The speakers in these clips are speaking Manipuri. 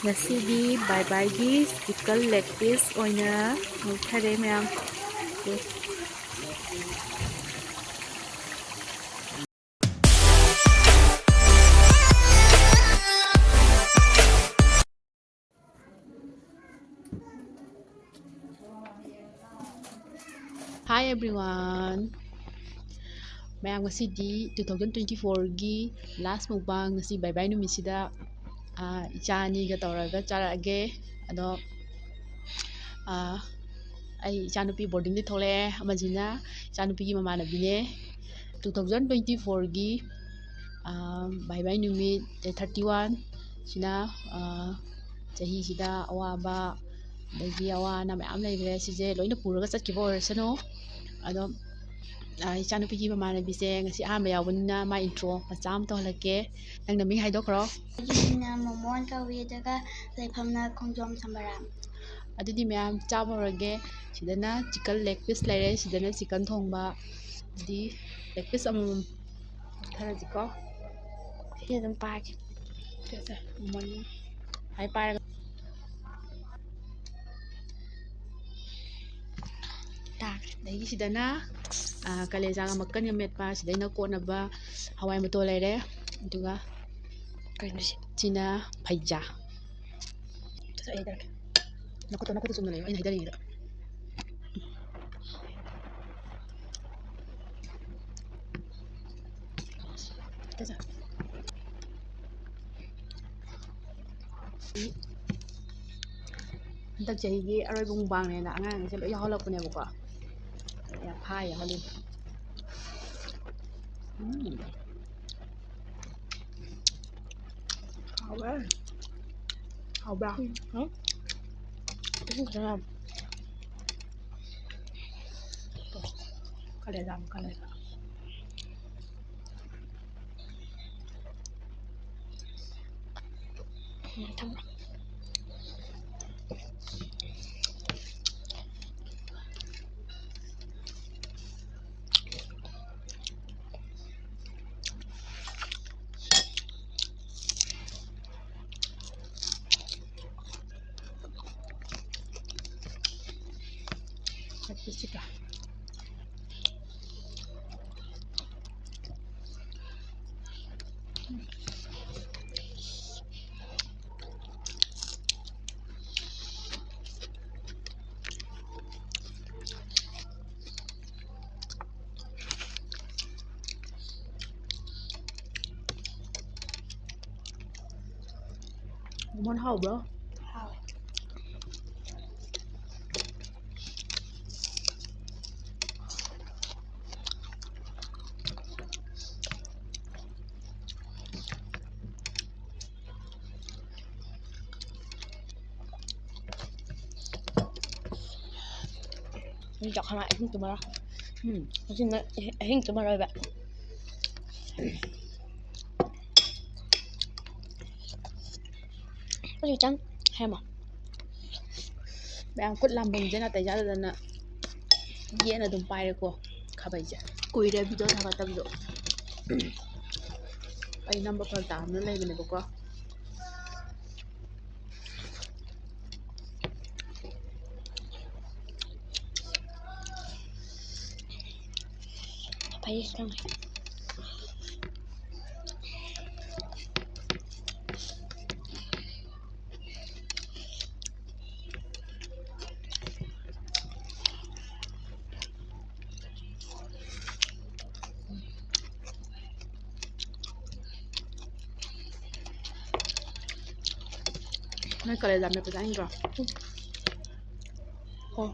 Ngasidi bye bye gi chicken leg piece oina ngthare ma'am. Hi everyone. Mayam ngasidi 2024 gi last mukbang ngasi bye bye numisida ichani ga tawraga charage ado ai ichanupi boarding di thole amajina ichanupi gi mamanabine 2024 gi bye bye numit day 31 sina chahi sida awaba dagi awana mayam leire sije loina puraga chatkiba oirasano ado ichanupi gi mamanabise ngasi ahamba yawbanina ma intro macha am tawhalake nangna ming haidokro ꯑꯩꯒꯤꯅ ꯃꯣꯃꯣꯟ ꯀꯧꯏ ꯑꯗꯨꯒ ꯂꯩꯐꯝꯅ ꯈꯣꯡꯖꯣꯝ ꯁꯝꯕꯔꯥꯝ ꯑꯗꯨꯗꯤ ꯃꯌꯥꯝ ꯆꯥꯕꯧꯔꯒꯦ ꯁꯤꯗꯅ ꯆꯤꯀꯟ ꯂꯦग ꯄꯤꯁ ꯂꯩꯔꯦ ꯁꯤꯗꯅ ꯆꯤꯀꯟ ꯊꯣꯡꯕ ꯑꯗꯨꯗꯤ ꯂꯦग ꯄꯤꯁ ꯑꯃꯃꯝ ꯊꯔꯁꯤꯀꯣ ꯁꯤ ꯑꯗꯨꯝ ꯄꯥꯏꯒꯦ ꯁꯦ ꯃꯣꯃꯣꯟ ꯍꯥꯏ ꯄꯥꯏꯔꯒ ꯇꯥꯈ꯭ꯔꯦ ꯑꯗꯒꯤ ꯁꯤꯗꯅ ꯀꯂꯦꯖꯥꯒ ꯃꯛꯀꯟꯒ ꯃꯦꯠꯄ ꯁꯤꯗꯩꯅ ꯀꯣꯠꯅꯕ ꯍꯋꯥꯏ ꯃꯇꯣꯜ ꯂꯩꯔꯦ ꯑꯗꯨꯒ ꯀꯩꯅꯣ ꯁꯤꯅ ꯐꯩꯖꯥ ꯅꯈꯨꯠꯇꯣ ꯆꯨꯝꯅ ꯂꯩꯌꯣ ꯑꯩꯅ ꯍꯩꯗꯔꯤꯉꯩꯗ ꯍꯟꯗꯛ ꯆꯍꯤꯒꯤ ꯑꯔꯣꯏꯕ ꯃꯨꯛꯕꯥꯡꯅꯦꯅ ꯑꯉꯥꯡꯁꯦ ꯂꯣꯏ ꯌꯥꯎꯍꯜꯂꯛꯄꯅꯦꯕꯀꯣ ꯌꯥꯝ ꯐꯥ ꯌꯥꯎꯍꯜꯂꯤ ꯍꯥꯎꯕ꯭ꯔꯥ ꯍꯥꯎꯕ꯭ꯔꯥ ꯀꯂꯦꯖꯥ ꯃꯀꯟ ꯂꯩꯕ ꯊꯝꯃꯣ ꯆꯤꯛꯀ ꯃꯣꯃꯣꯟ ꯍꯥꯎꯕ꯭ꯔꯣ ꯍꯥꯎꯋꯦ ꯆꯥꯛꯈꯅ ꯑꯍꯤꯡ ꯇꯨꯝꯃꯔꯣꯏ ꯍꯧꯖꯤꯛꯅ ꯑꯍꯤꯡ ꯇꯨꯝꯃꯔꯣꯏꯕ ꯍꯧꯖꯤꯛ ꯍꯦꯃꯣ ꯃꯌꯥꯝ ꯈꯨꯠ ꯂꯥꯝꯕꯝꯁꯦ ꯅꯥꯇꯩ ꯆꯥꯗꯗꯅ ꯌꯦꯠꯅ ꯑꯗꯨꯝ ꯄꯥꯏꯔꯦꯀꯣ ꯈꯥꯕꯩꯁꯦ ꯀꯨꯏꯔꯦ ꯚꯤꯗꯤꯑꯣ ꯊꯥꯒꯠꯇꯕꯗꯣ ꯑꯩ ꯅꯝꯕ ꯐꯔꯛ ꯇꯥꯕꯅ ꯂꯩꯕꯅꯦꯕꯀꯣ ꯐꯩ ꯈꯪꯉꯦ ꯅꯣꯏ ꯀꯂꯦꯖꯥ ꯃꯦꯠꯄ ꯆꯥꯅꯤꯡꯗ꯭ꯔꯣ ꯑꯣ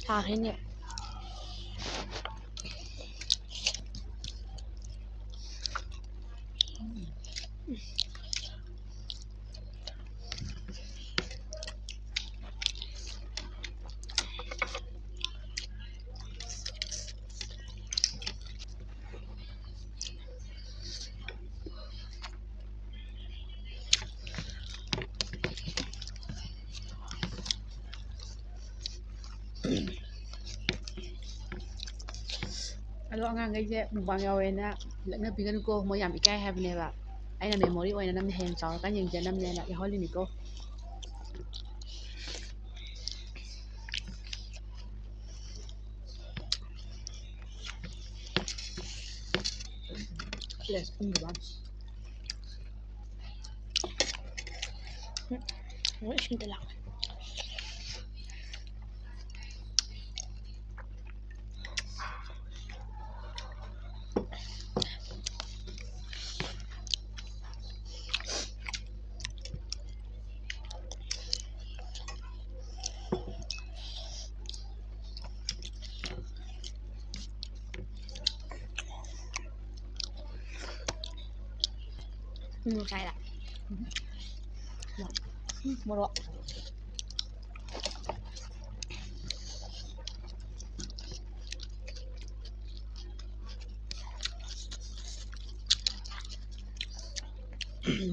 ꯊꯥꯈ꯭ꯔꯦꯅꯦ ꯑꯗꯣ ꯑꯉꯥꯡꯈꯩꯁꯦ ꯃꯨꯛꯕꯥꯡ ꯌꯥꯎꯋꯦꯅ ꯂꯛꯅꯕꯤꯒꯅꯨꯀꯣ ꯃꯣꯏ ꯌꯥꯝ ꯏꯀꯥꯏ ꯍꯥꯏꯕꯅꯦꯕ ꯑꯩꯅ ꯃꯦꯃꯣꯔꯤ ꯑꯣꯏꯅꯅꯕ ꯍꯌꯦꯡ ꯆꯥꯎꯔꯀꯥꯟ ꯌꯦꯡꯖꯅꯕꯅꯦꯅ ꯌꯥꯎꯍꯜꯂꯤꯅꯤꯀꯣ ꯂꯦꯁ ꯄꯨꯡꯒꯤꯕ 이신데 라 잘라 뭐로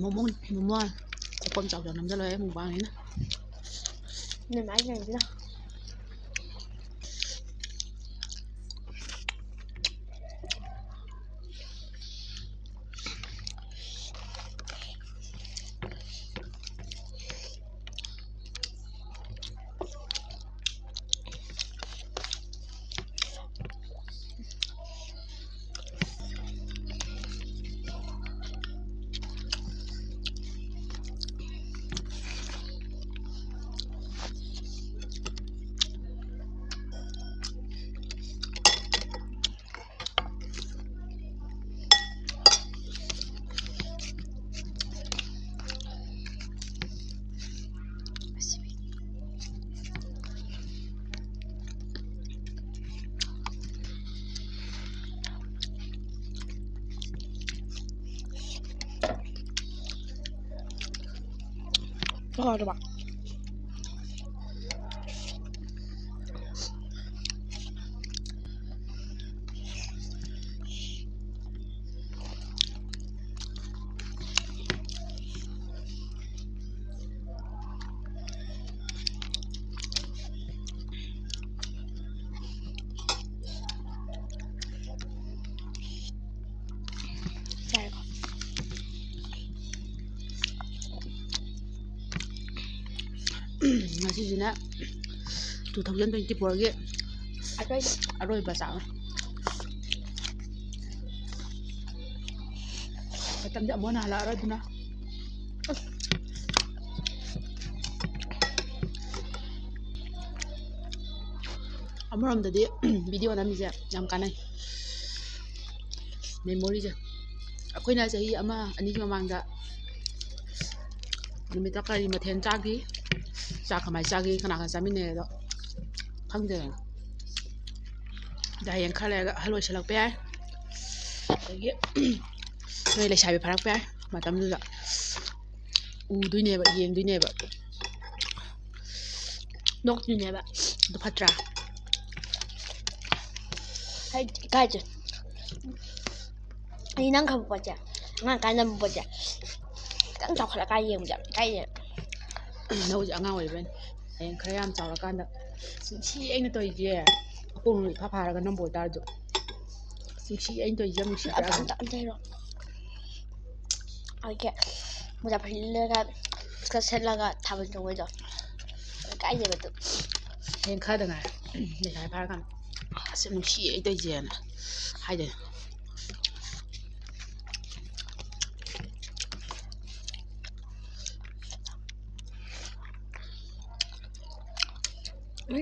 모모 조금 짜고 남자로해 무방이나 근데 많이 먹는다 봐. 잘 봐. ꯉꯁꯤꯁꯤꯅ 2024ꯒꯤ ꯑꯔꯣꯏꯕ ꯆꯥꯛꯅꯤ ꯃꯇꯝꯗꯤ ꯑꯃꯨꯛ ꯍꯟꯅ ꯍꯜꯂꯛꯑꯔꯣꯏ ꯑꯗꯨꯅ ꯑꯃꯔꯣꯝꯗꯗꯤ ꯚꯤꯗꯤꯑꯣ ꯅꯝꯃꯤꯁꯦ ꯌꯥꯝ ꯀꯥꯟꯅꯩ ꯃꯦꯃꯣꯔꯤꯁꯦ ꯑꯩꯈꯣꯏꯅ ꯆꯍꯤ 1-2ꯒꯤ ꯃꯃꯥꯡꯗ ꯅꯨꯃꯤꯠꯇ ꯀꯔꯤ ꯃꯊꯦꯜ ꯆꯥꯈꯤ ꯆꯥꯛ ꯀꯃꯥꯏꯅ ꯆꯥꯈꯤ ꯀꯅꯥꯒ ꯆꯥꯃꯤꯟꯅꯩ ꯑꯗꯣ ꯈꯪꯗꯦꯗꯅ ꯍꯌꯦꯡ ꯈꯔ ꯂꯩꯔꯒ ꯑꯍꯜ ꯑꯣꯏꯁꯜꯂꯛꯄ ꯌꯥꯏ ꯑꯗꯒꯤ ꯅꯣꯏ ꯂꯩꯁꯥꯕꯤ ꯐꯥꯔꯛꯄ ꯌꯥꯏ ꯃꯇꯝꯗꯨꯗ ꯎꯗꯣꯏꯅꯦꯕ ꯌꯦꯡꯗꯣꯏꯅꯦꯕ ꯅꯣꯛꯇꯣꯏꯅꯦꯕ ꯑꯗꯨ ꯐꯠꯇ꯭ꯔꯥ ꯍꯥꯏꯗꯤ ꯏꯀꯥꯏꯖꯩ ꯑꯩ ꯅꯪ ꯈꯪꯕ ꯄꯣꯠꯁꯦ ꯑꯉꯥꯡ ꯀꯥꯟꯗ ꯅꯝꯕ ꯄꯣꯠꯁꯦ ꯈꯤꯇꯪ ꯆꯥꯎꯈꯠꯂꯀꯥꯟꯗ ꯌꯦꯡꯕꯁꯦ ꯏꯀꯥꯏꯖꯩ ꯅꯪ ꯍꯧꯖꯤꯛ ꯑꯉꯥꯡ ꯑꯣꯏꯔꯤꯕꯩꯅꯤ ꯍꯌꯦꯡ ꯈꯔ ꯌꯥꯝ ꯆꯥꯎꯔꯀꯥꯟꯗ ꯁꯤ ꯑꯩꯅ ꯇꯧꯔꯤꯁꯦ ꯑꯄꯣꯡ ꯏꯐꯥ ꯐꯥꯔꯒ ꯅꯝꯕ ꯑꯣꯏꯇꯥꯔꯁꯨ ꯁꯤ ꯑꯩꯅ ꯇꯧꯔꯤꯁꯦ ꯌꯥꯝ ꯅꯨꯡꯁꯤꯗ꯭ꯔꯥ ꯑꯝꯇ ꯍꯥꯏꯔꯣ ꯑꯩꯒꯤ ꯃꯣꯖꯥ ꯐꯨꯔꯤꯠ ꯂꯤꯠꯂꯒ ꯏꯁꯀꯔꯠ ꯁꯦꯠꯂꯒ ꯊꯥꯕꯜ ꯆꯣꯡꯕꯩꯗꯣ ꯏꯀꯥꯏꯖꯩꯕ ꯑꯗꯨ ꯍꯌꯦꯡ ꯈꯔꯗ ꯉꯥꯏꯔꯦ ꯂꯩꯁꯥꯕꯤ ꯐꯥꯔꯀꯥꯟꯗ ꯑꯁ ꯅꯨꯡꯁꯤꯌꯦ ꯑꯩ ꯇꯧꯔꯤꯁꯦꯅ ꯍꯥꯏꯗꯣꯏꯅꯦ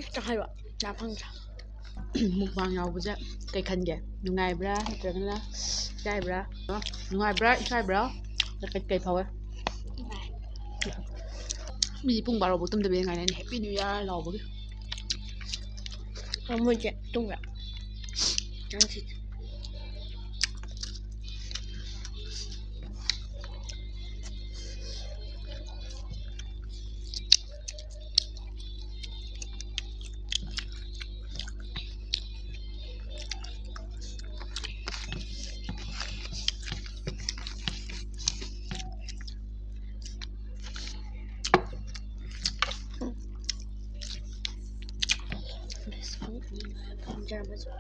ꯈꯤꯇ ꯍꯥꯏꯔꯣ ꯌꯥ ꯐꯪꯗ꯭ꯔꯥ ꯃꯨꯛꯕꯥꯡ ꯌꯥꯎꯕꯁꯦ ꯀꯩ ꯈꯟꯒꯦ ꯅꯨꯡꯉꯥꯏꯕ꯭ꯔꯥ ꯅꯠꯇ꯭ꯔꯒꯅ ꯏꯀꯥꯏꯕ꯭ꯔꯥ ꯅꯨꯡꯉꯥꯏꯕ꯭ꯔꯥ ꯏꯀꯥꯏꯕ꯭ꯔꯥ ꯀꯩ ꯐꯥꯎꯋꯦ ꯃꯤꯗꯤ ꯄꯨꯡ 12ꯐꯥꯎ ꯇꯨꯝꯗꯕꯤ ꯉꯥꯏꯅꯅꯤ ꯍꯦꯄꯤ ꯅ꯭ꯌꯨ ꯏꯌꯥꯔ ꯂꯥꯎꯕꯒꯤ ꯃꯣꯏꯁꯦ ꯇꯨꯝꯕ꯭ꯔꯥ ꯅꯪꯁꯤ ꯄꯥꯝꯖꯔꯝꯃꯁꯨ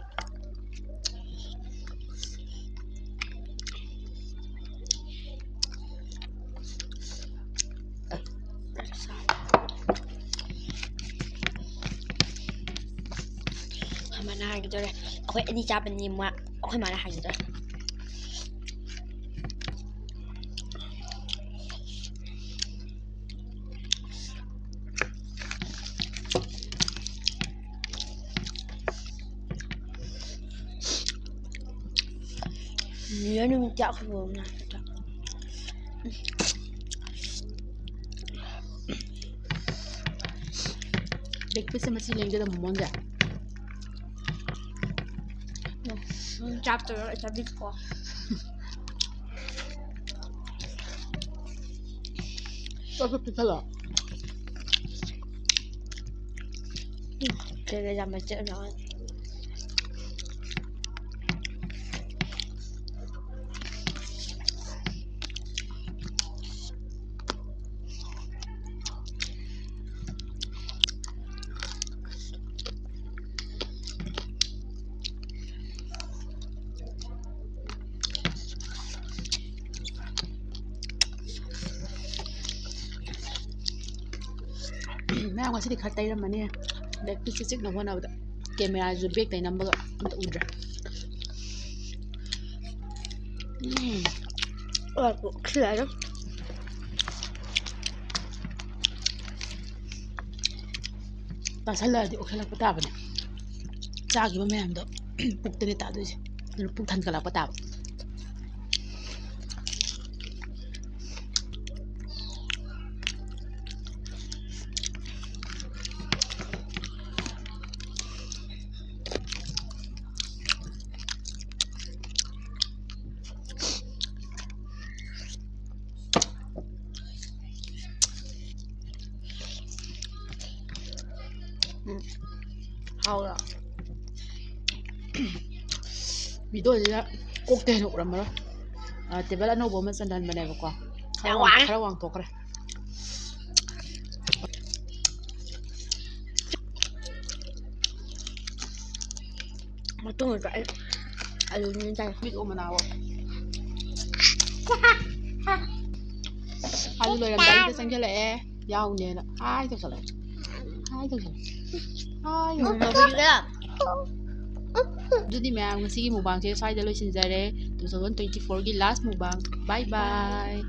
ꯃꯥꯅ ꯍꯥꯏꯒꯗꯧꯔꯦ ꯑꯩꯈꯣꯏ ꯑꯅꯤ ꯆꯥꯕꯅꯤ ꯑꯩꯈꯣꯏ ꯃꯥꯅ ꯍꯥꯏꯒꯗꯧꯔꯦ Nhớ nuôi chọc vừa nè. Breakfast masih lengket dah mohon je. Chọc từ rồi chọc đi qua. Apa pita lah? Cái này làm mà chơi rồi. Mấy ông sẽ khát tay lắm mà nè. Breakfast chắc nó hơn nào đó. Camera dù biết tay nằm bơ, không tự uống Ủa, cái này đó. Pasal di okey pata ba ne chagi ba mayam do puk tene ta do je puk than kala pata Hầu rồi. video je cocktail no ram ma table ano bo man sandan bane ba ko khara wang to kare Mà tôi ngồi vậy. Alu như đây. video manawo alu lo ram dai ta sang khale yaw ne na ai to sala ai to sala ai Mà cái gì đó. Jadi mayam ngasi mukbang saya loisinjare 2024 gi last mukbang. Bye bye.